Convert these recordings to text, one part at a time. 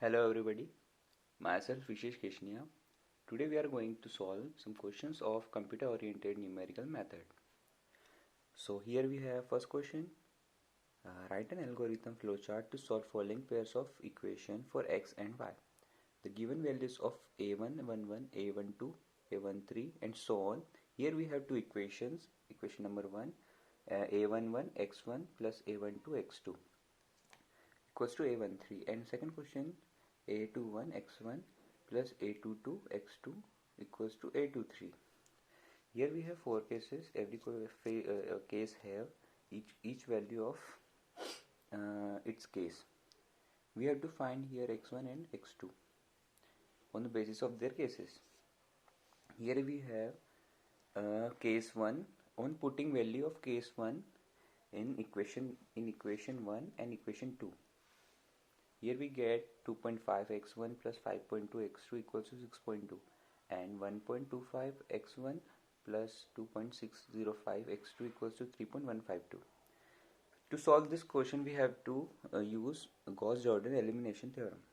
Hello everybody, myself Vishesh Keshnia. Today we are going to solve some questions of computer oriented numerical method. So here we have first question. Write an algorithm flowchart to solve following pairs of equation for x and y. The given values of a1, 11, a12, a13 and so on. Here we have two equations. Equation number 1, a11 x1 plus a12 x2 equals to a13, and second question, a21 x1 plus a22 x2 equals to a23. Here we have four cases. Every case have each value of its case. We have to find here x1 and x2 on the basis of their cases. Here we have case 1. On putting value of case 1 in equation 1 and equation 2, here we get 2.5 x1 plus 5.2 x2 equals to 6.2 and 1.25 x1 plus 2.605 x2 equals to 3.152. To solve this question we have to use Gauss-Jordan elimination theorem.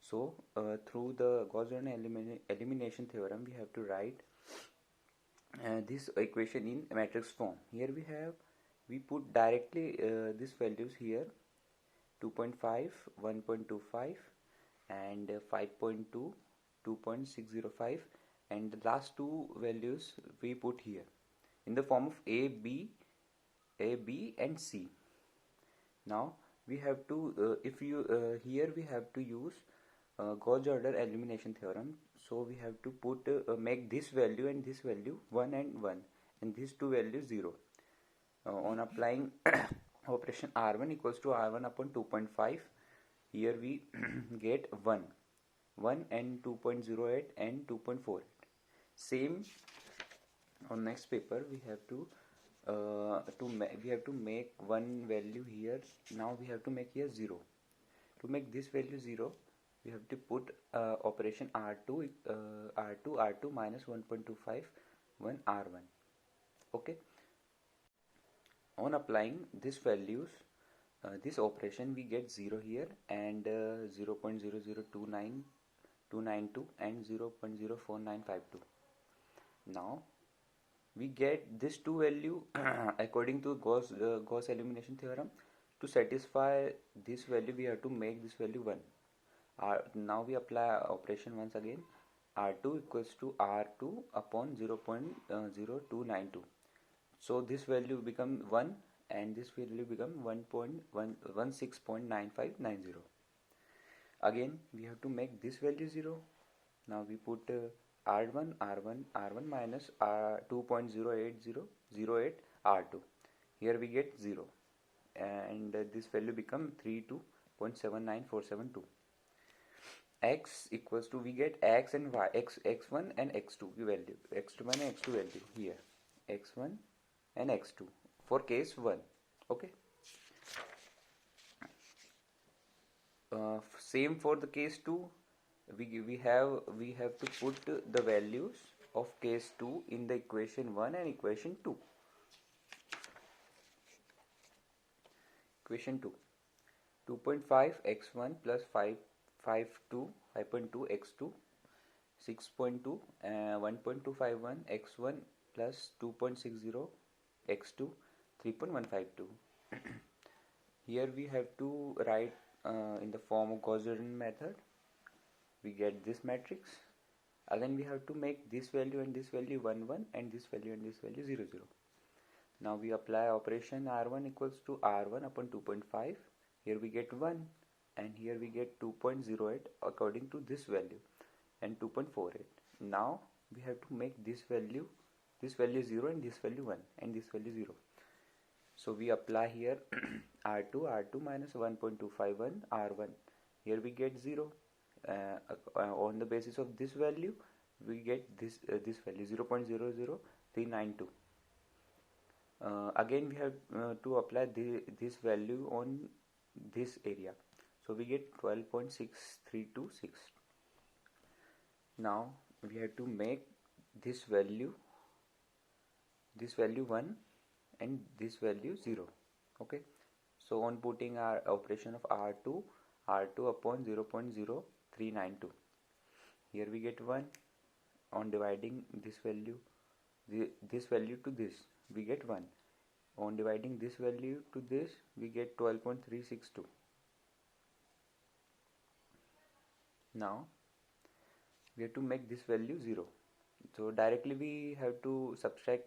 So through the Gauss-Jordan elimination theorem we have to write this equation in matrix form. Here we put directly these values here, 2.5, 1.25 and 5.2, 2.605, and the last two values we put here in the form of A, B and C. Now we have to here we have to use Gauss-Jordan elimination theorem. So we have to put make this value and this value 1 and 1 and these two values 0. On applying operation R1 equals to R1 upon 2.5, here we get 1 and 2.08 and 2.48. Same on next paper we have to make one value here. Now we have to make here 0. To make this value 0, we have to put operation R2 minus 1.25 1 R1. Okay. On applying these values, this operation, we get 0 here and 0.00292 and 0.04952. Now we get this two value according to Gauss elimination theorem. To satisfy this value we have to make this value 1. Now we apply operation once again. R2 equals to R2 upon 0.0292. So this value become 1 and this value become 1.16.9590. Again we have to make this value 0. Now we put R1 minus 2.08008 R2. Here we get 0 and this value become 32.79472. X equals to, we get x and y, x1 and x2 value, x1 and x2 value here, x1 and x2 for case 1. Okay. Same for the case 2. We have to put the values of case 2 in the equation 1 and equation 2. Equation 2, 2.5 x1 plus 5.2 x2, 6.2 1.251 x1 plus 2.60 x2, 3.152. Here we have to write in the form of Gauss-Jordan method. We get this matrix. Again we have to make this value and this value 1 1 and this value and this value 0 0. Now we apply operation R1 equals to R1 upon 2.5. Here we get 1 and here we get 2.08 according to this value and 2.48. Now we have to make this value 0 and this value 1 and this value 0. So we apply here R2 minus 1.251 R1. Here we get 0. On the basis of this value we get this value 0.00392. Again we have to apply this value on this area. So we get 12.6326. Now we have to make this value 1 and this value 0. Okay. So on putting our operation of R2 r2 upon 0.0392. Here we get 1. On dividing this value to this, we get 1. On dividing this value to this, we get 12.362. Now we have to make this value 0. So directly we have to subtract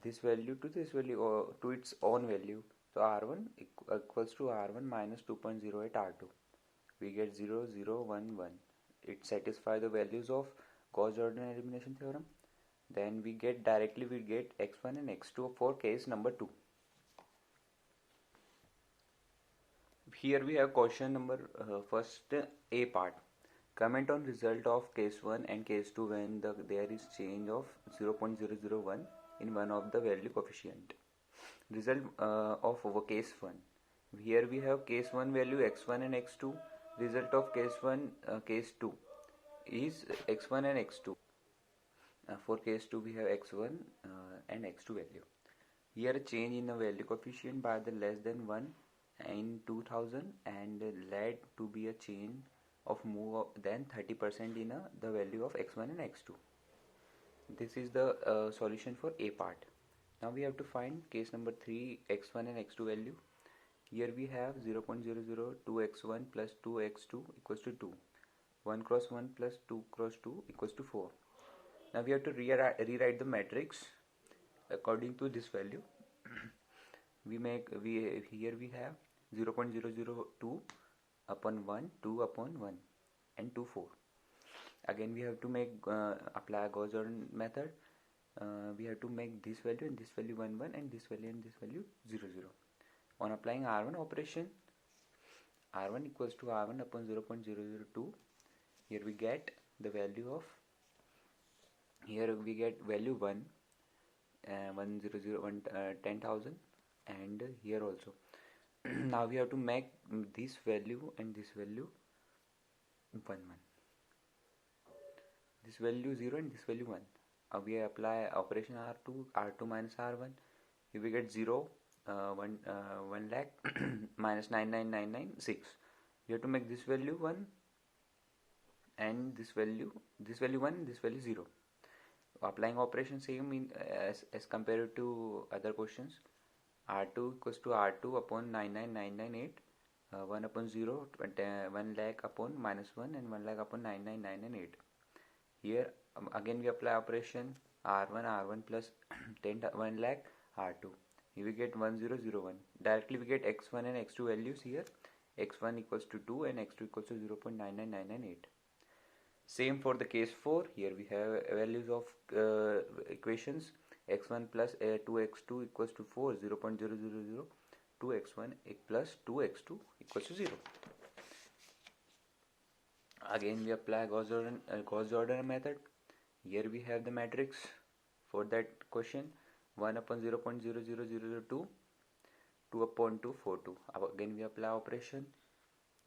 this value to this value or to its own value. So r1 equals to r1 minus 2.08 r2. We get 0, 0, 1, 1. It satisfies the values of Gauss-Jordan elimination theorem. Then we get x1 and x2 for case number 2. Here we have question number first A part. Comment on result of case 1 and case 2 when there is change of 0.001 in one of the value coefficient. Result of our case 1. Here we have case 1 value x1 and x2. Result of case 1 case 2 is x1 and x2. For case 2 we have x1 and x2 value. Here change in the value coefficient by the less than 1 in 2000 and led to be a change of more than 30% in the value of x1 and x2. This is the solution for A part. Now we have to find case number 3 x1 and x2 value. Here we have 0.002x1 plus 2x2 equals to 2. 1 cross 1 plus 2 cross 2 equals to 4. Now we have to rewrite the matrix according to this value. Here we have 0.002 upon 1, 2 upon 1 and 2, 4. Again we have to apply Gauss-Jordan method. We have to make this value and this value 1, 1 and this value 0, 0. On applying R1 operation, R1 equals to R1 upon 0.002. Here we get the value of, value 1, 10,000 and here also. Now we have to make this value and this value 1, 1. This value 0 and this value 1. We apply operation R2 minus R1. Here we get 0, 1 lakh minus 99996. We have to make this value 1 and this value 1, this value 0. Applying operation same as compared to other questions. R2 equals to R2 upon 99998. 1 upon 0, 1 lakh upon minus 1 and 1 lakh upon 99998. Here again we apply operation R1 plus 1 lakh R2. Here we get 1001. Directly we get x1 and x2 values here. x1 equals to 2 and x2 equals to 0.99998. Same for the case 4. Here we have values of equations. x1 plus 2x2 equals to 4, 0.000. 2x1 plus 2x2 equals to 0. Again we apply Gauss-Jordan method. Here we have the matrix for that question. 1 upon 0.00002, 2 upon 242. Again we apply operation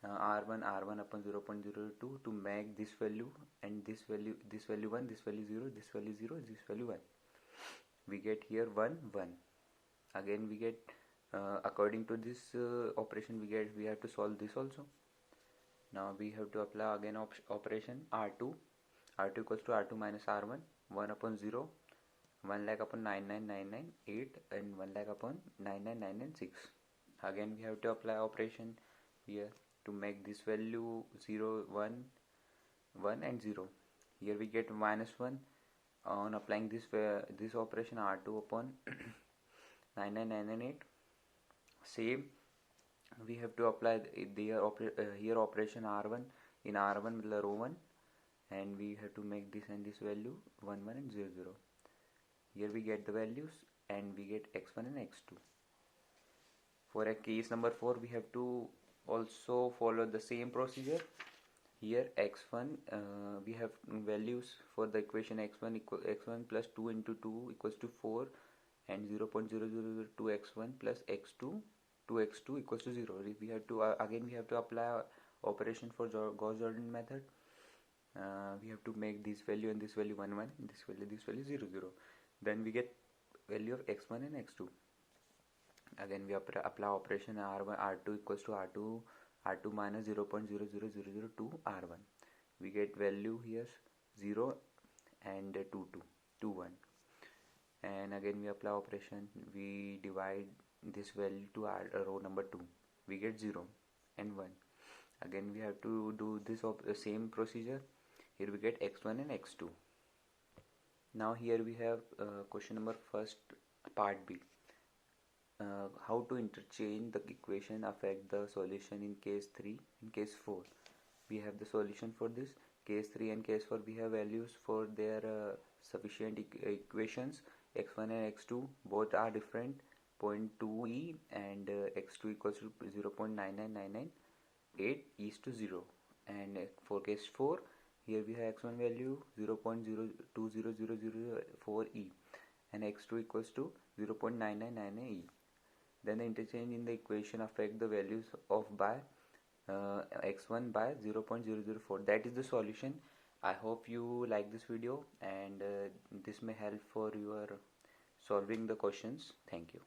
R1 upon 0.02 to make this value and this value 1, this value 0, this value 0, this value 1. We get here 1, 1. Again we get according to this operation we have to solve this also. Now we have to apply again operation R2 equals to R2 minus R1. 1 upon 0, 1 lakh upon 99998 and 1 lakh upon 99996. Again we have to apply operation here to make this value 0, 1, 1 and 0. Here we get minus 1. On applying this operation R2 upon 99998. Same we have to apply here operation R1 in R1 row 1 and we have to make this and this value 1, 1 and 0, 0. Here we get the values and we get x1 and x2. For a case number 4 we have to also follow the same procedure. Here x1 we have values for the equation x1 plus 2 into 2 equals to 4 and 0.0002 x1 plus x2 2x2 equals to 0. We have to again we have to apply operation for Gauss-Jordan method. We have to make this value and this value 1, 1, this value 0, 0. Then we get value of x1 and x2. Again we apply operation R2 equals to R2 R2 minus 0.00002 R1. We get value here 0 and 2, 2, 1. And again we apply operation, we divide this value to row number 2, we get 0 and 1. Again we have to do this same procedure. Here we get x1 and x2. Now here we have question number first, part B. How to interchange the equation affect the solution in case 3 and case 4. We have the solution for this. Case 3 and case 4 we have values for their sufficient equations. X1 and x2 both are different, 0.2e and x2 equals to 0.99998 is to 0. And for case 4, here we have x1 value 0.020004e and x2 equals to 0.9999e. Then the interchange in the equation affect the values of by x1 by 0.004. That is the solution. I hope you like this video and this may help for your solving the questions. Thank you.